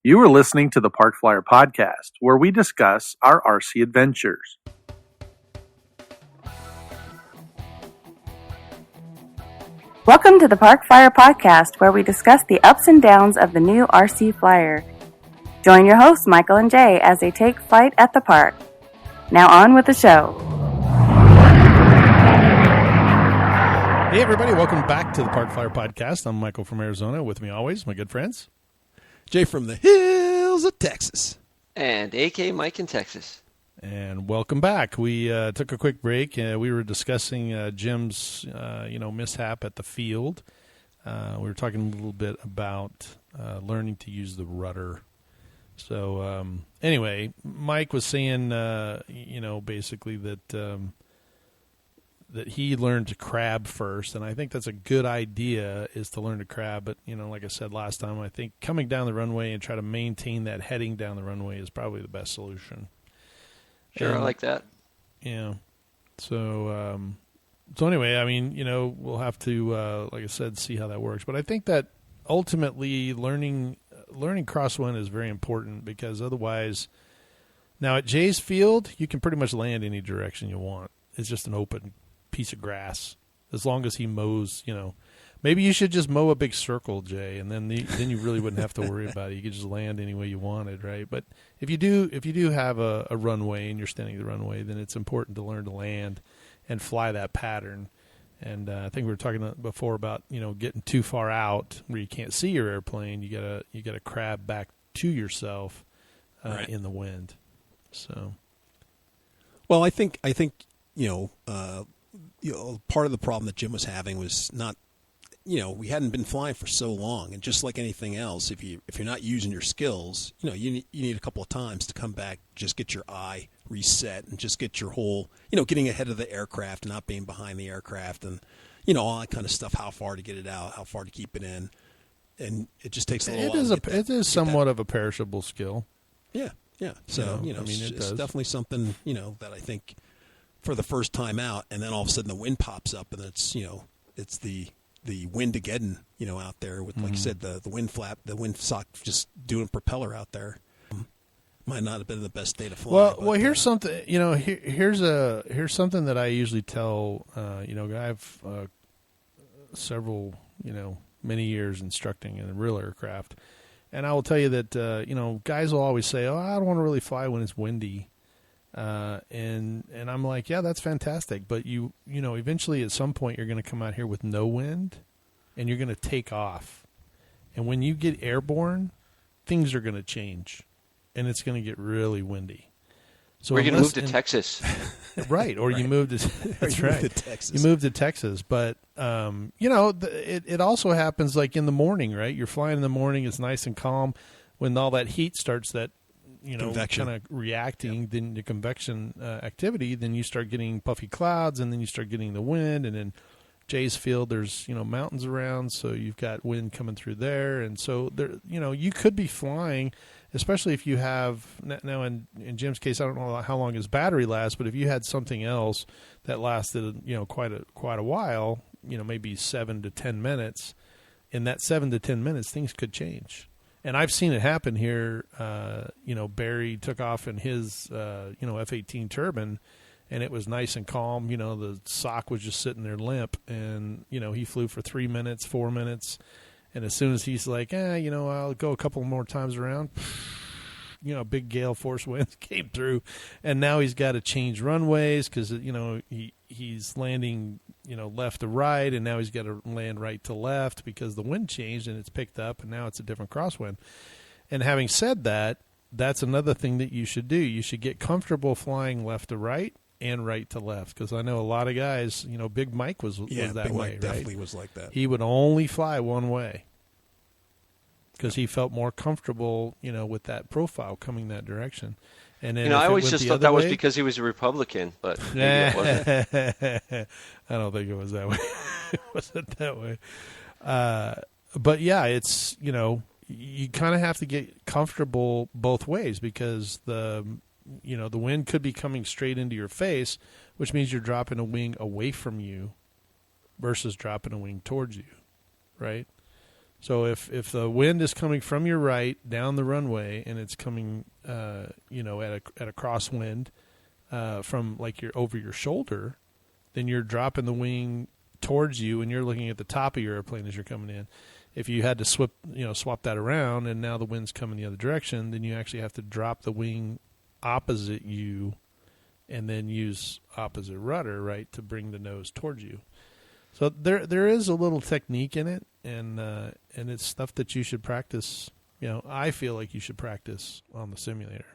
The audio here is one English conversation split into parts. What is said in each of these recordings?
You are listening to the Park Flyer Podcast, where we discuss our RC adventures. Welcome to the Park Flyer Podcast, where we discuss the ups and downs of the new RC Flyer. Join your hosts, Michael and Jay, as they take flight at the park. Now on with the show. Hey everybody, welcome back to the Park Flyer Podcast. I'm Michael from Arizona. With me always, my good friends. Jay from the hills of Texas. And AK Mike in Texas. And welcome back. We took a quick break. We were discussing Jim's mishap at the field. We were talking a little bit about learning to use the rudder. So anyway, Mike was saying, basically that he learned to crab first, and I think that's a good idea, is to learn to crab. But, like I said last time, I think coming down the runway and try to maintain that heading down the runway is probably the best solution. Sure, I like that. Yeah. So anyway, I mean, we'll have to, like I said, see how that works. But I think that ultimately learning crosswind is very important, because otherwise, now at Jay's field, you can pretty much land any direction you want. It's just an open piece of grass, as long as he mows. Maybe you should just mow a big circle, Jay, and then you really wouldn't have to worry about it. You could just land any way you wanted, right? But if you do have a runway and you're standing the runway, then it's important to learn to land and fly that pattern. And I think we were talking before about getting too far out where you can't see your airplane. You gotta crab back to yourself right in the wind. So, well, I think part of the problem that Jim was having was not, we hadn't been flying for so long, and just like anything else, if you're not using your skills, you need a couple of times to come back, just get your eye reset, and just get your whole, getting ahead of the aircraft, not being behind the aircraft, and all that kind of stuff. How far to get it out, how far to keep it in, and it just takes a little while. It is somewhat of a perishable skill. Yeah. So it's definitely something that I think, for the first time out, and then all of a sudden the wind pops up, and it's the wind-ageddon out there with, like you said, the wind flap, the wind sock just doing propeller out there. Might not have been the best day to fly. Well, here's something. Here's something that I usually tell. I have several many years instructing in real aircraft, and I will tell you that guys will always say, "Oh, I don't want to really fly when it's windy." And I'm like, yeah, that's fantastic. But eventually at some point you're going to come out here with no wind, and you're going to take off. And when you get airborne, things are going to change, and it's going to get really windy. So we're going to move to Texas. Right. Or you move to, that's right. To Texas. You move to Texas. But, it also happens like in the morning, right? You're flying in the morning. It's nice and calm. When all that heat starts, that, kind of reacting, then the convection activity, then you start getting puffy clouds, and then you start getting the wind. And in Jay's field, there's mountains around, so you've got wind coming through there, and so there, you could be flying, especially if you have now. In Jim's case, I don't know how long his battery lasts, but if you had something else that lasted quite a while, maybe 7 to 10 minutes, in that 7 to 10 minutes, things could change. And I've seen it happen here. Barry took off in his, F-18 turbine, and it was nice and calm. The sock was just sitting there limp, and, he flew for 3 minutes, 4 minutes. And as soon as he's like, I'll go a couple more times around, big gale force winds came through. And now he's got to change runways because, he's landing, left to right, and now he's got to land right to left because the wind changed and it's picked up, and now it's a different crosswind. And having said that, that's another thing that you should do. You should get comfortable flying left to right and right to left, because I know a lot of guys, Big Mike was that Big way, Mike right? Definitely was like that. He would only fly one way because he felt more comfortable, with that profile coming that direction. And then I always just thought that was because he was a Republican, but maybe it wasn't. I don't think it was that way. It wasn't that way. But yeah, it's, you kind of have to get comfortable both ways, because the wind could be coming straight into your face, which means you're dropping a wing away from you versus dropping a wing towards you, right? So if the wind is coming from your right down the runway and it's coming, at a crosswind from like over your shoulder, then you're dropping the wing towards you and you're looking at the top of your airplane as you're coming in. If you had to swap that around and now the wind's coming the other direction, then you actually have to drop the wing opposite you and then use opposite rudder, right, to bring the nose towards you. So there is a little technique in it, and it's stuff that you should practice. I feel like you should practice on the simulator.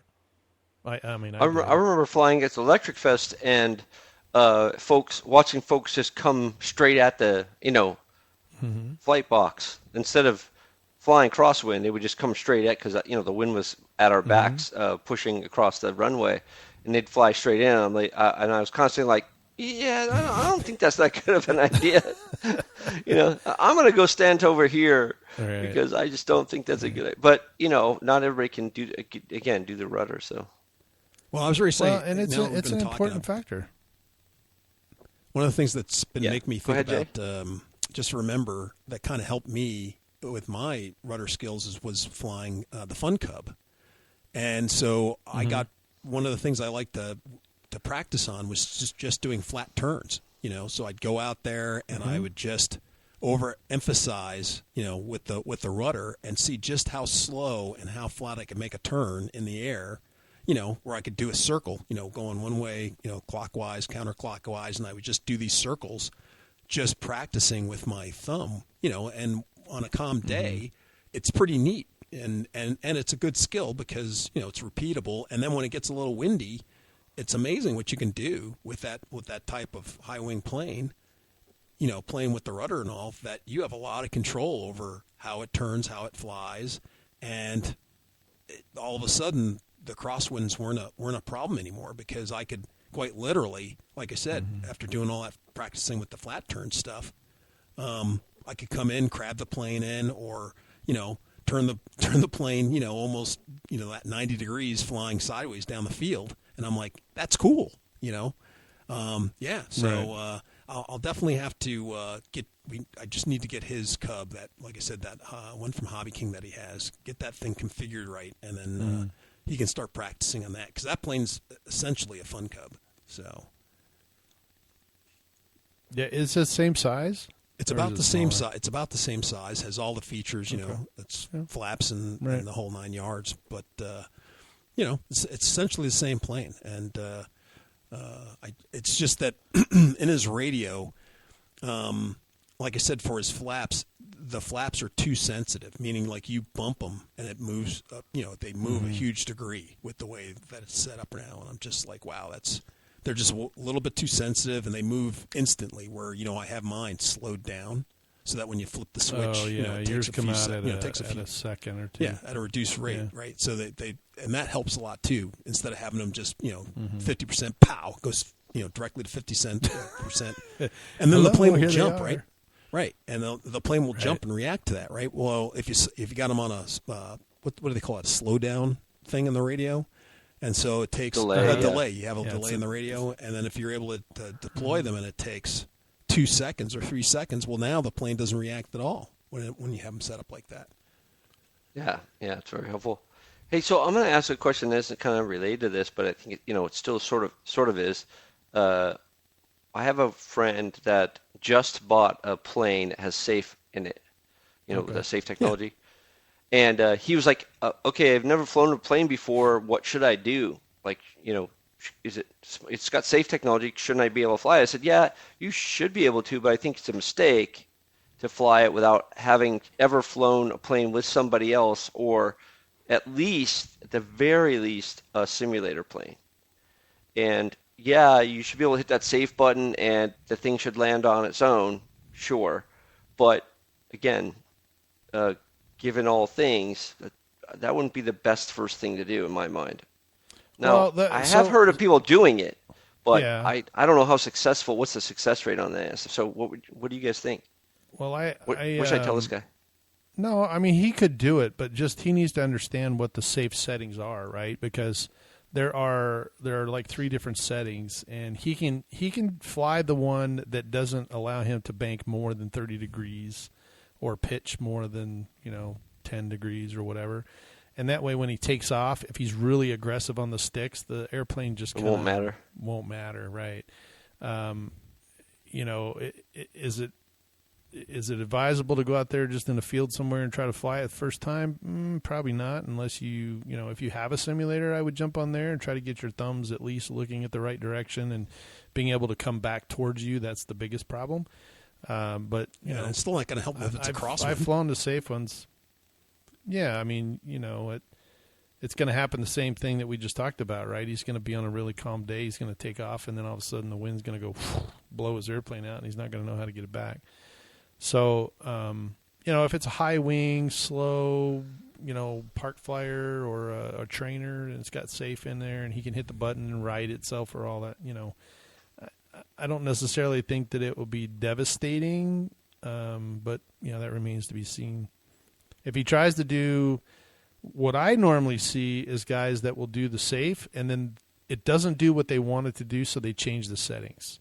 I remember flying at the Electric Fest and watching folks just come straight at the flight box instead of flying crosswind. They would just come straight at because the wind was at our backs, pushing across the runway, and they'd fly straight in. I'm like, and I was constantly like, yeah, I don't think that's that good of an idea. I'm going to go stand over here because I just don't think that's a good idea. But, not everybody can do the rudder. So, well, I was already saying, and it's an important factor. One of the things that's been making me think about, just remember that kind of helped me with my rudder skills was flying the Fun Cub. And so I got one of the things I like to practice on was just doing flat turns, so I'd go out there and I would just overemphasize, with the rudder and see just how slow and how flat I could make a turn in the air, where I could do a circle, going one way, clockwise, counterclockwise, and I would just do these circles, just practicing with my thumb, and on a calm day, it's pretty neat and it's a good skill because, it's repeatable. And then when it gets a little windy, it's amazing what you can do with that type of high wing plane, playing with the rudder and all, that you have a lot of control over how it turns, how it flies, and all of a sudden the crosswinds weren't a problem anymore because I could quite literally, like I said, after doing all that practicing with the flat turn stuff, I could come in, crab the plane in, or turn the plane, almost at 90 degrees flying sideways down the field. And I'm like, that's cool, So I'll definitely have to I just need to get his Cub, that, like I said, that one from Hobby King that he has, get that thing configured right, and then he can start practicing on that because that plane's essentially a Fun Cub. So yeah, is it the same size? It's about the same size. It's about the same size. Has all the features, it's flaps and the whole 9 yards, but. It's essentially the same plane, and it's just that in his radio, like I said, for his flaps, the flaps are too sensitive, meaning like you bump them and it moves up, they move a huge degree with the way that it's set up now, and I'm just like, wow, they're just a little bit too sensitive, and they move instantly, where, I have mine slowed down. So that when you flip the switch, it yours takes come a few, out at a second or two. Yeah, at a reduced rate, right? So and that helps a lot too. Instead of having them just 50% pow goes directly to 50%, and then the plane will jump, right? Right, and the plane will jump and react to that, right? Well, if you got them on a what do they call it, a slowdown thing in the radio, and so it takes a delay. You have a delay in the radio, and then if you're able to deploy them, and it takes 2 seconds or 3 seconds, well, now the plane doesn't react at all when you have them set up like that. Yeah, it's very helpful. Hey, so I'm going to ask a question that isn't kind of related to this, but I think it still sort of is. I have a friend that just bought a plane that has safe in it, the safe technology, and he was like, "Okay, I've never flown a plane before. What should I do? Like, it's got safe technology. Shouldn't I be able to fly?" I said, yeah, you should be able to, but I think it's a mistake to fly it without having ever flown a plane with somebody else, or at the very least, a simulator plane. And yeah, you should be able to hit that safe button and the thing should land on its own, sure. But again, given all things, that wouldn't be the best first thing to do in my mind. Now, I have heard of people doing it, but I don't know how successful. What's the success rate on that? So what do you guys think? Well, what should I tell this guy? No, I mean, he could do it, but just he needs to understand what the safe settings are, right? Because there are like 3 different settings, and he can fly the one that doesn't allow him to bank more than 30 degrees, or pitch more than 10 degrees or whatever. And that way, when he takes off, if he's really aggressive on the sticks, the airplane just won't matter. Won't matter, right? Is it advisable to go out there just in a field somewhere and try to fly it the first time? Probably not, unless if you have a simulator, I would jump on there and try to get your thumbs at least looking at the right direction and being able to come back towards you. That's the biggest problem. But it's still not going to help if it's a crosswind. I've flown the safe ones. Yeah, I mean, it's going to happen the same thing that we just talked about, right? He's going to be on a really calm day. He's going to take off, and then all of a sudden the wind's going to go blow his airplane out, and he's not going to know how to get it back. So, if it's a high wing, slow, park flyer or a trainer, and it's got safe in there, and he can hit the button and ride itself or all that, I don't necessarily think that it will be devastating, but, that remains to be seen. If he tries to do what I normally see is guys that will do the safe, and then it doesn't do what they want it to do, so they change the settings.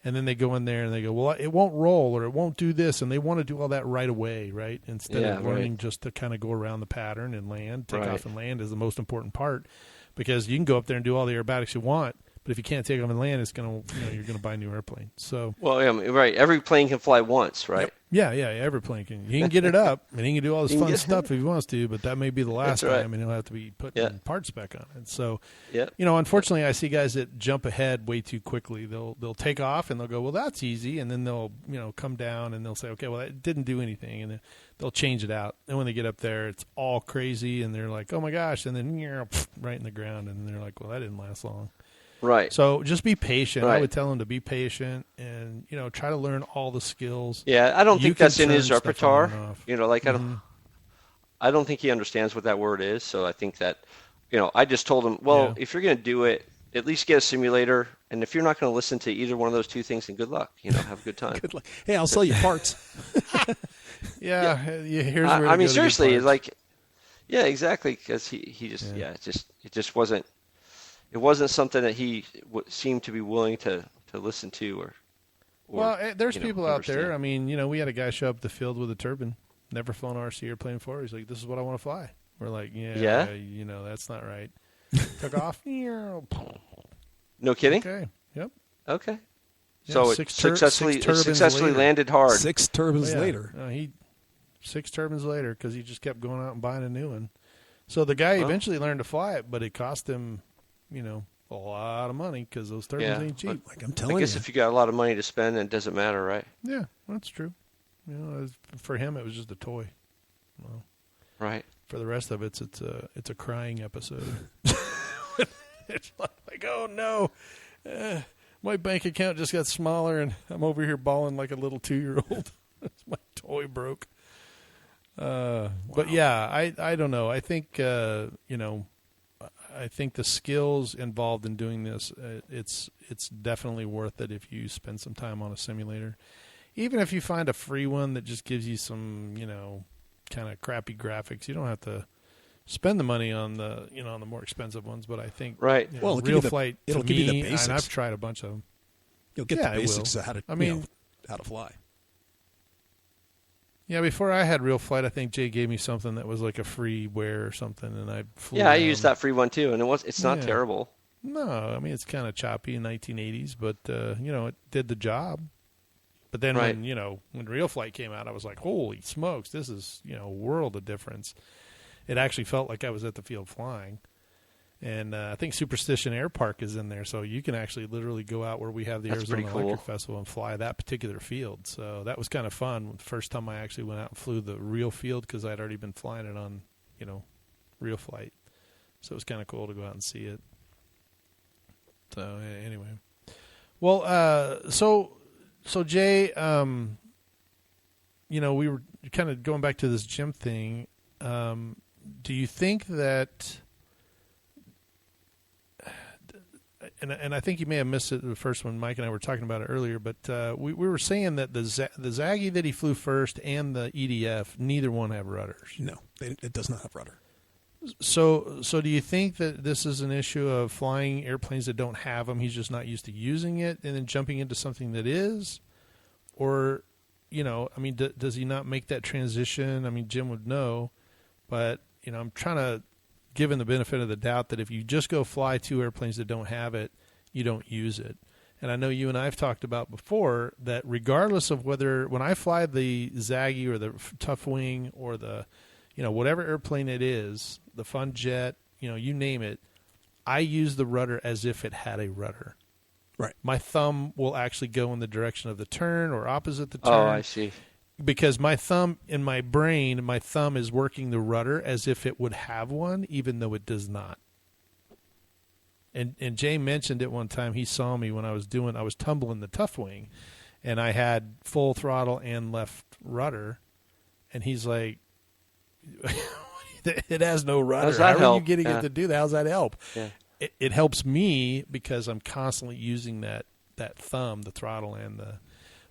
And then they go in there and they go, well, it won't roll or it won't do this, and they want to do all that right away, right? Instead of learning just to kind of go around the pattern and land, take off and land is the most important part, because you can go up there and do all the aerobatics you want, but if you can't take off and land, it's going to, you're going to buy a new airplane. So, well, right. Every plane can fly once, right? Yep. Yeah. Every plane can. He can get it up, and he can do all this fun stuff if he wants to, but that may be the last time, and he'll have to be putting parts back on it. So, unfortunately, I see guys that jump ahead way too quickly. They'll take off, and they'll go, well, that's easy, and then they'll come down, and they'll say, okay, well, that didn't do anything, and then they'll change it out. And when they get up there, it's all crazy, and they're like, oh, my gosh, and then right in the ground, and they're like, well, that didn't last long. Right. So just be patient. Right. I would tell him to be patient and, try to learn all the skills. Yeah, I don't think that's in his repertoire. I don't think he understands what that word is. So I think that, I just told him, well, if you're going to do it, at least get a simulator. And if you're not going to listen to either one of those two things, then good luck. Have a good time. Good luck. Hey, I'll sell you parts. Here's where seriously, exactly. Because he just, it just wasn't. It wasn't something that he seemed to be willing to listen to or well, there's people out there. I mean, we had a guy show up the field with a turbine, never flown an RC airplane before. He's like, this is what I want to fly. We're like, that's not right. Took off. No kidding? Okay. Yep. Okay. Yeah, so it successfully landed hard. 6 turbines later. 6 turbines later because he just kept going out and buying a new one. So the guy eventually learned to fly it, but it cost him a lot of money because those turbines ain't cheap. Like I'm telling you. I guess if you got a lot of money to spend, it doesn't matter, right? Yeah, that's true. For him, it was just a toy. Well, right. For the rest of it, it's a crying episode. It's like, oh no, my bank account just got smaller, and I'm over here bawling like a little 2-year-old. My toy broke. But yeah, I don't know. I think I think the skills involved in doing this, it's definitely worth it if you spend some time on a simulator. Even if you find a free one that just gives you some, kind of crappy graphics, you don't have to spend the money on the, on the more expensive ones. But I think, Real Flight, it'll give you the basics. And I've tried a bunch of them. You'll get the basics of how to, how to fly. Yeah, before I had Real Flight, I think Jay gave me something that was like a freeware or something, and I flew I used that free one too, and it's not terrible. No, I mean, it's kind of choppy in 1980s, but, it did the job. But then when Real Flight came out, I was like, holy smokes, this is, a world of difference. It actually felt like I was at the field flying. And I think Superstition Air Park is in there, so you can actually literally go out where we have the Arizona Electric Festival and fly that particular field. So that was kind of fun. The first time I actually went out and flew the real field because I'd already been flying it on, Real Flight. So it was kind of cool to go out and see it. So anyway, well, so Jay, we were kind of going back to this gym thing. Do you think that? And I think you may have missed it the first one. Mike and I were talking about it earlier, but we were saying that the Zaggy that he flew first and the EDF, neither one have rudders. No, it does not have rudder. So do you think that this is an issue of flying airplanes that don't have them? He's just not used to using it, and then jumping into something that is, or I mean, does he not make that transition? I mean, Jim would know, but, I'm trying to give him the benefit of the doubt that if you just go fly 2 airplanes that don't have it, you don't use it. And I know you and I have talked about before that regardless of when I fly the Zaggy or the Tough Wing or the, whatever airplane it is, the Fun Jet, you name it, I use the rudder as if it had a rudder. Right. My thumb will actually go in the direction of the turn or opposite the turn. Oh, I see. Because my thumb, in my brain, my thumb is working the rudder as if it would have one, even though it does not. And Jay mentioned it one time. He saw me when I was tumbling the Tough Wing, and I had full throttle and left rudder, and he's like, "It has no rudder. How's that How help? are you getting it to do that? How's that help?" Yeah. It helps me because I'm constantly using that thumb, the throttle, and the.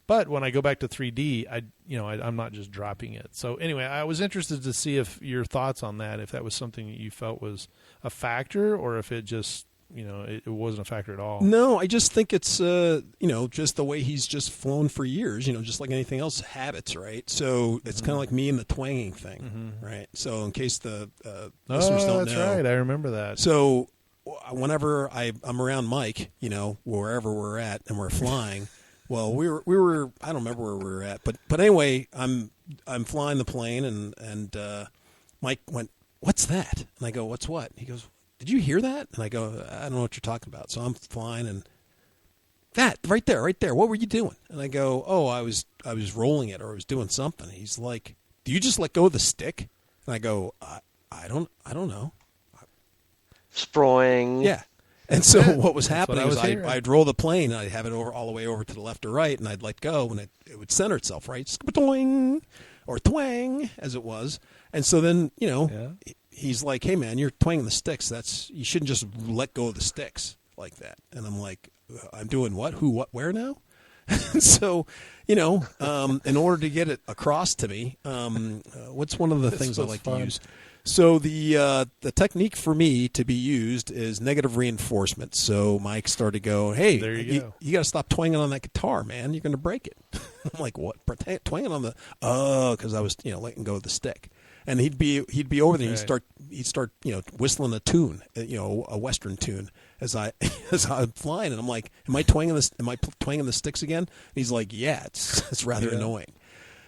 But when I go back to 3D, I'm not just dropping it. So anyway, I was interested to see if your thoughts on that, if that was something that you felt was a factor, or if it just. It wasn't a factor at all. No, I just think it's, just the way he's just flown for years, just like anything else, habits, right? So it's kind of like me and the twanging thing, right? So in case the listeners don't know. That's right. I remember that. So whenever I'm around Mike, wherever we're at and we're flying, well, we were I don't remember where we were at, but anyway, I'm flying the plane and Mike went, "What's that?" And I go, "What's what?" He goes, "Did you hear that?" And I go, "I don't know what you're talking about." So I'm flying and that right there. What were you doing? And I go, "Oh, I was rolling it or I was doing something." He's like, "Do you just let go of the stick?" And I go, I don't know. Sproing. Yeah. And so what was happening was hearing. I'd roll the plane and I'd have it all the way over to the left or right and I'd let go and it would center itself, right? Skip-a-toing or twang as it was. And so then, he's like, "Hey man, you're twanging the sticks. You shouldn't just let go of the sticks like that." And I'm like, "I'm doing what? Who? What? Where now?" And so, in order to get it across to me, what's one of the things I like to use? So the technique for me to be used is negative reinforcement. So Mike started to go, "Hey, there you go. You got to stop twanging on that guitar, man. You're going to break it." I'm like, "What? Twanging on the?" "Oh, because I was letting go of the stick." And he'd be over there. Right. He'd start whistling a tune, a Western tune as I'm flying. And I'm like, "Am I twanging this? Am I twanging the sticks again?" And he's like, "Yeah, it's rather annoying."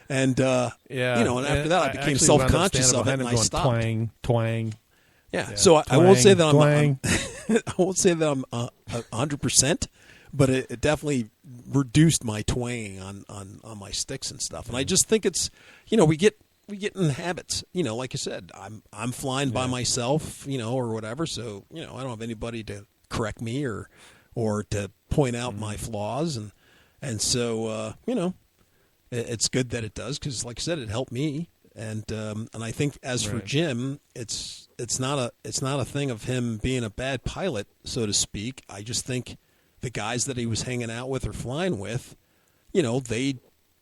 And and after that I became self-conscious of it, and I stopped. Twang. Yeah. So I won't say that I won't say that I'm 100%, but it definitely reduced my twanging on my sticks and stuff. And I just think it's we get in habits, like you said, I'm flying by myself, or whatever. So, I don't have anybody to correct me or to point out my flaws. And so, it's good that it does. 'Cause like I said, it helped me. And I think as for Jim, it's not a thing of him being a bad pilot, so to speak. I just think the guys that he was hanging out with or flying with, they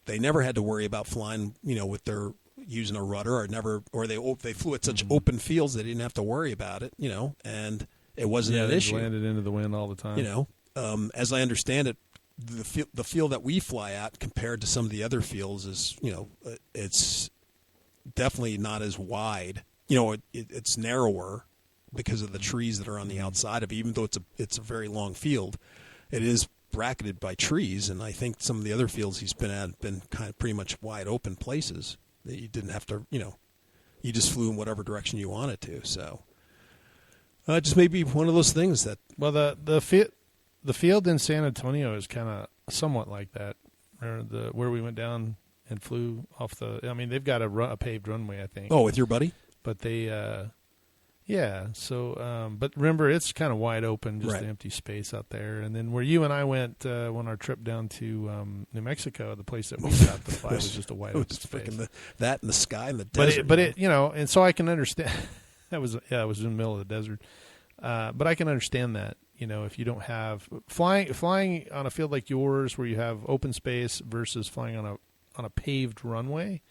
never had to worry about flying, with their using a rudder or they flew at such open fields they didn't have to worry about it, and it wasn't an issue. Landed into the wind all the time. As I understand it, the field that we fly at compared to some of the other fields is, it's definitely not as wide. It's narrower because of the trees that are on the outside of it. Even though it's a very long field, it is bracketed by trees, and I think some of the other fields he's been at have been kind of pretty much wide open places that you didn't have to, you just flew in whatever direction you wanted to. So just maybe one of those things that. Well, the field in San Antonio is kind of somewhat like that, where we went down and flew off the. I mean, they've got a paved runway, I think. Oh, with your buddy? But they, yeah. So, but remember, it's kind of wide open, just an empty space out there. And then where you and I went on our trip down to New Mexico, the place that we got to fly was just a wide open space. That and the sky and the desert. But it, and so I can understand. It was in the middle of the desert, but I can understand that. If you don't have flying on a field like yours, where you have open space versus flying on a paved runway,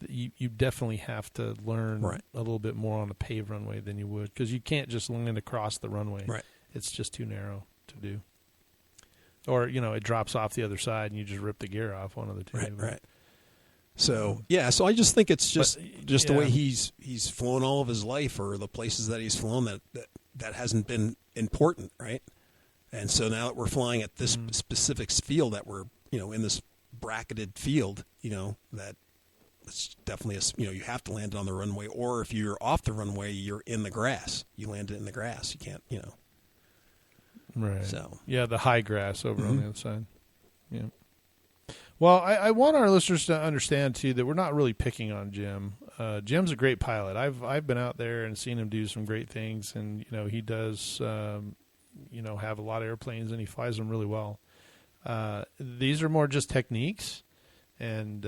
you definitely have to learn a little bit more on a paved runway than you would, because you can't just land across the runway. Right. It's just too narrow to do. Or it drops off the other side and you just rip the gear off, one of the two. Right. So so I just think it's just the way he's flown all of his life, or the places that he's flown that hasn't been important, right? And so now that we're flying at this specific field, that we're in this bracketed field, that it's definitely you have to land it on the runway, or if you're off the runway, you're in the grass. You land it in the grass. You can't, Right. So the high grass over on the other side. Yeah. Well, I want our listeners to understand too that we're not really picking on Jim. Jim's a great pilot. I've been out there and seen him do some great things, and he does have a lot of airplanes and he flies them really well. These are more just techniques, and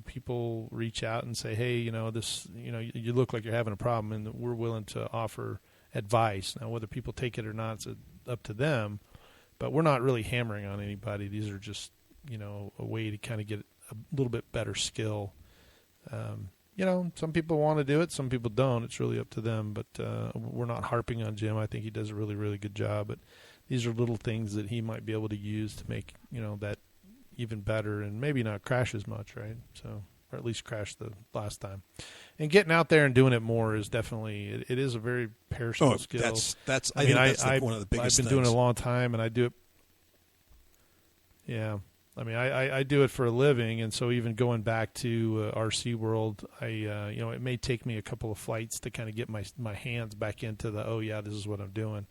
people reach out and say, hey, this, you look like you're having a problem, and we're willing to offer advice. Now, whether people take it or not, it's up to them, but we're not really hammering on anybody. These are just, a way to kind of get a little bit better skill. Some people want to do it, some people don't. It's really up to them, but we're not harping on Jim. I think he does a really, really good job, but these are little things that he might be able to use to make, that even better, and maybe not crash as much, right? So, or at least crash the last time. And getting out there and doing it more is definitely, it is a very perishable skill. That's I think that's one of the biggest I've been doing it a long time, and I do it. Yeah. I do it for a living, and so even going back to RC World, it may take me a couple of flights to kind of get my hands back into this is what I'm doing.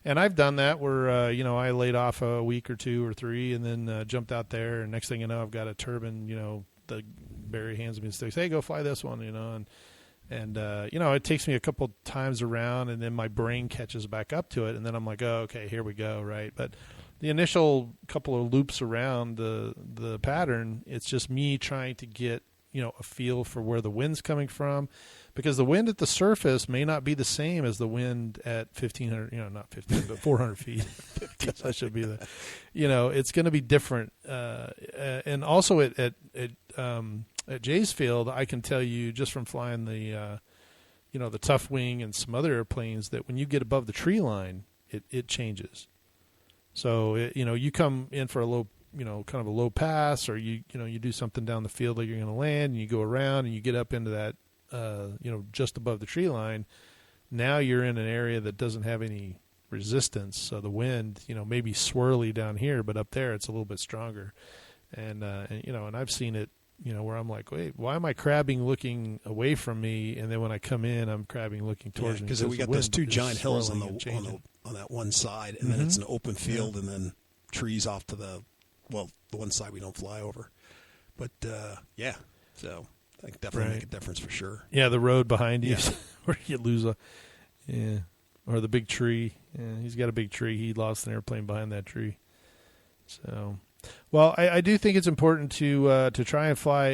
And I've done that where, I laid off a week or 2 or 3 and then jumped out there, and next thing you know, I've got a turbine, the Barry hands me and says, hey, go fly this one, and it takes me a couple times around, and then my brain catches back up to it, and then I'm like, oh, okay, here we go, right? But the initial couple of loops around the pattern, it's just me trying to get, a feel for where the wind's coming from, because the wind at the surface may not be the same as the wind at 1,500, not 15, but 400 feet. That should be it's going to be different. And also at Jay's Field, I can tell you just from flying the Tough Wing and some other airplanes that when you get above the tree line, it changes. So, you come in for a low, kind of a low pass, or you do something down the field that you're going to land, and you go around and you get up into that, just above the tree line. Now you're in an area that doesn't have any resistance. So the wind, may be swirly down here, but up there it's a little bit stronger. And I've seen it, where I'm like, wait, why am I crabbing looking away from me? And then when I come in, I'm crabbing looking towards me. Because we got those 2 giant hills on that one side, and then it's an open field, and then trees off to the one side we don't fly over. But so I think definitely make a difference for sure. Yeah, the road behind you where you lose or the big tree. Yeah, he's got a big tree. He lost an airplane behind that tree. So, well, I do think it's important to try and fly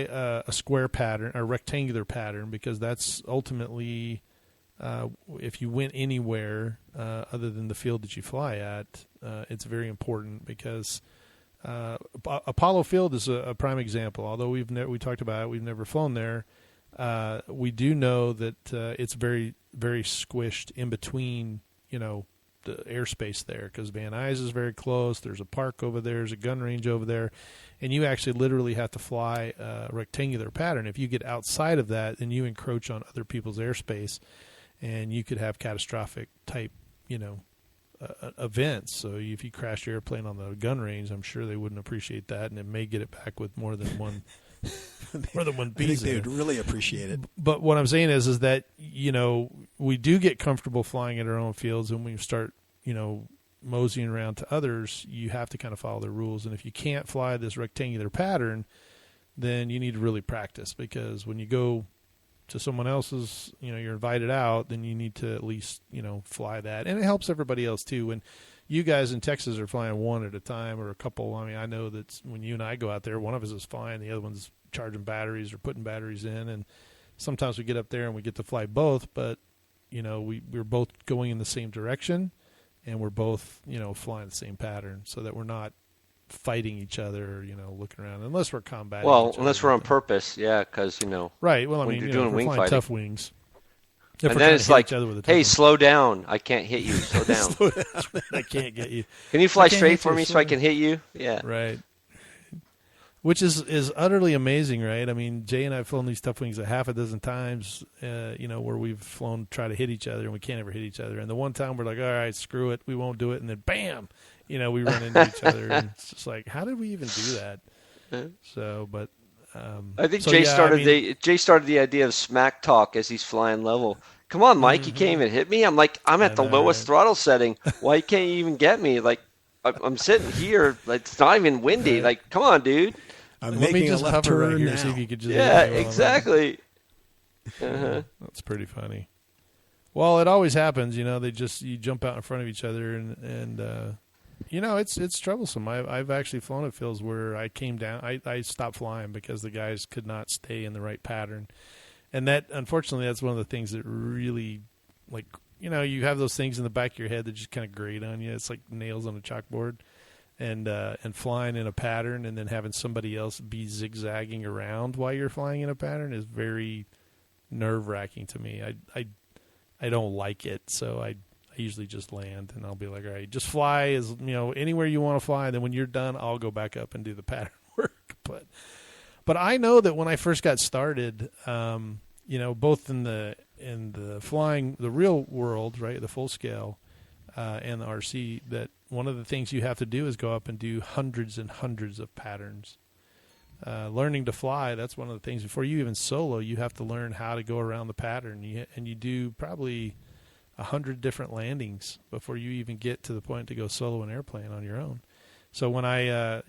a square pattern, a rectangular pattern, because that's ultimately. If you went anywhere other than the field that you fly at, it's very important, because Apollo Field is a prime example. Although we talked about it, we've never flown there. We do know that it's very, very squished in between, the airspace there, because Van Nuys is very close. There's a park over there. There's a gun range over there. And you actually literally have to fly a rectangular pattern. If you get outside of that, then you encroach on other people's airspace, and you could have catastrophic type, events. So if you crash your airplane on the gun range, I'm sure they wouldn't appreciate that, and it may get it back with more than one more than one piece. I think they would really appreciate it. But what I'm saying is that, we do get comfortable flying at our own fields, and when you start, moseying around to others, you have to kind of follow their rules. And if you can't fly this rectangular pattern, then you need to really practice, because when you go to someone else's, you're invited out, then you need to at least, fly that. And it helps everybody else too. When you guys in Texas are flying one at a time or a couple, I know that when you and I go out there, one of us is flying, the other one's charging batteries or putting batteries in. And sometimes we get up there and we get to fly both, but, we're both going in the same direction, and we're both, flying the same pattern, so that we're not fighting each other, looking around, unless we're combating. Well, unless we're on purpose, because right. Well, you're doing wing fighting, tough wings, and then it's like, hey, slow down! I can't hit you. Slow down! Slow down. I can't get you. Can you fly straight for me so I can hit you? Yeah. Right. Which is utterly amazing, right? I mean, Jay and I have flown these tough wings a half a dozen times, where we've flown, try to hit each other, and we can't ever hit each other. And the one time we're like, all right, screw it, we won't do it. And then bam, we run into each other. And it's just like, how did we even do that? So, but I think Jay started the idea of smack talk as he's flying level. Come on, Mike, you can't even hit me. I'm like, I'm at the lowest throttle setting. Why can't you even get me? Like, I'm sitting here. Like, it's not even windy. Like, come on, dude. Let me just hover right here and see if you could just. Yeah, exactly. That's pretty funny. Well, it always happens, you jump out in front of each other and it's troublesome. I've actually flown at fields where I came down, I stopped flying because the guys could not stay in the right pattern. And that, unfortunately, that's one of the things that really, like, you have those things in the back of your head that just kind of grate on you. It's like nails on a chalkboard. And flying in a pattern and then having somebody else be zigzagging around while you're flying in a pattern is very nerve-wracking to me. I don't like it, so I usually just land and I'll be like, all right, just fly as anywhere you want to fly. And then when you're done, I'll go back up and do the pattern work. But I know that when I first got started, both in the flying the real world, right, the full scale, and the RC, that one of the things you have to do is go up and do hundreds and hundreds of patterns. Learning to fly, that's one of the things. Before you even solo, you have to learn how to go around the pattern. And you do probably 100 different landings before you even get to the point to go solo an airplane on your own. So when I,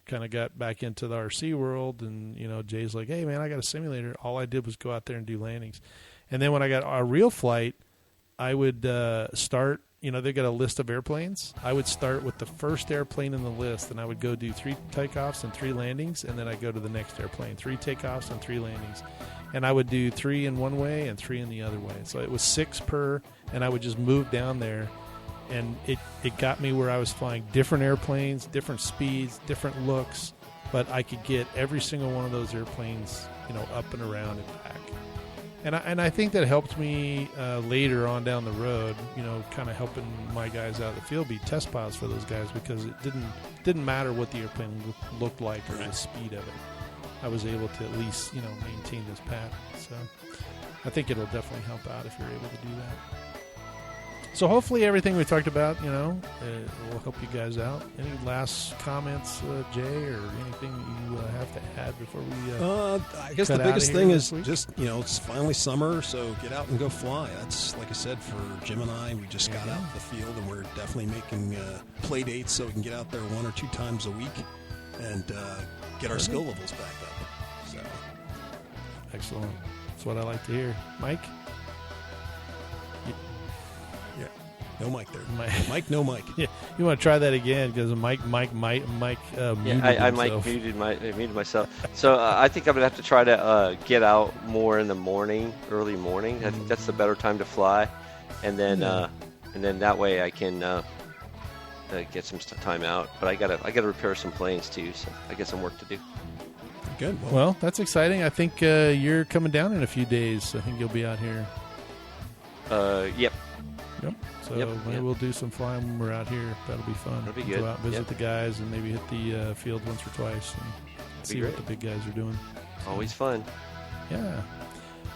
kind of got back into the RC world and, Jay's like, hey, man, I got a simulator. All I did was go out there and do landings. And then when I got a real flight, I would start. They got a list of airplanes. I would start with the first airplane in the list, and I would go do 3 takeoffs and 3 landings, and then I'd go to the next airplane, 3 takeoffs and 3 landings. And I would do 3 in one way and 3 in the other way. So it was 6 per, and I would just move down there, and it got me where I was flying different airplanes, different speeds, different looks, but I could get every single one of those airplanes, up and around and back. And I think that helped me later on down the road, kind of helping my guys out of the field be test pilots for those guys, because it didn't matter what the airplane looked like or the speed of it. I was able to at least, maintain this pattern. So I think it'll definitely help out if you're able to do that. So hopefully everything we talked about, will help you guys out. Any last comments, Jay, or anything that you have to add before we I guess the biggest thing is just, it's finally summer, so get out and go fly. That's, like I said, for Jim and I, we just got out in the field, and we're definitely making play dates so we can get out there 1 or 2 times a week and get our skill levels back up. So, excellent. That's what I like to hear. Mike? No mic there. Mike, no mic. Yeah, you want to try that again because Mike muted I muted myself. So I think I'm gonna have to try to get out more in the morning, early morning. I think that's the better time to fly, and then that way I can get some time out. But I gotta repair some planes too, so I got some work to do. Good. Well, that's exciting. I think you're coming down in a few days. I think you'll be out here. Yep. So maybe we'll do some flying when we're out here. That'll be fun. That'll be good. Go out, visit the guys, and maybe hit the field once or twice and see what the big guys are doing. Always fun. Yeah.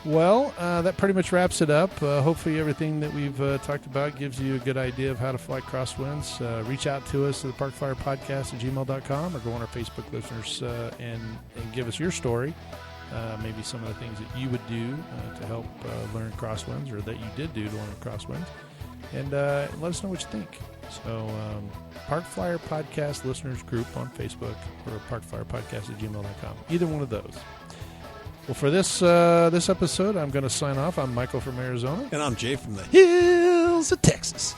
Well, that pretty much wraps it up. Hopefully everything that we've talked about gives you a good idea of how to fly Crosswinds. Reach out to us at the parkflyerpodcast@gmail.com or go on our Facebook listeners and give us your story. Maybe some of the things that you would do to help learn Crosswinds, or that you did do to learn Crosswinds. And let us know what you think. So, Park Flyer Podcast Listeners Group on Facebook, or parkflyerpodcast@gmail.com. Either one of those. Well, for this episode, I'm going to sign off. I'm Michael from Arizona. And I'm Jay from the hills of Texas.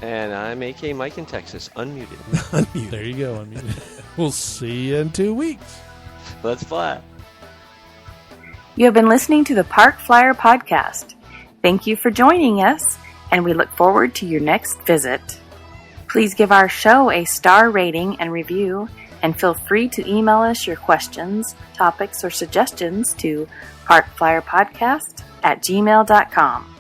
And I'm AK Mike in Texas, unmuted. Unmuted. There you go, unmuted. We'll see you in 2 weeks. Let's fly. You have been listening to the Park Flyer Podcast. Thank you for joining us, and we look forward to your next visit. Please give our show a star rating and review, and feel free to email us your questions, topics, or suggestions to parkflyerpodcast@gmail.com.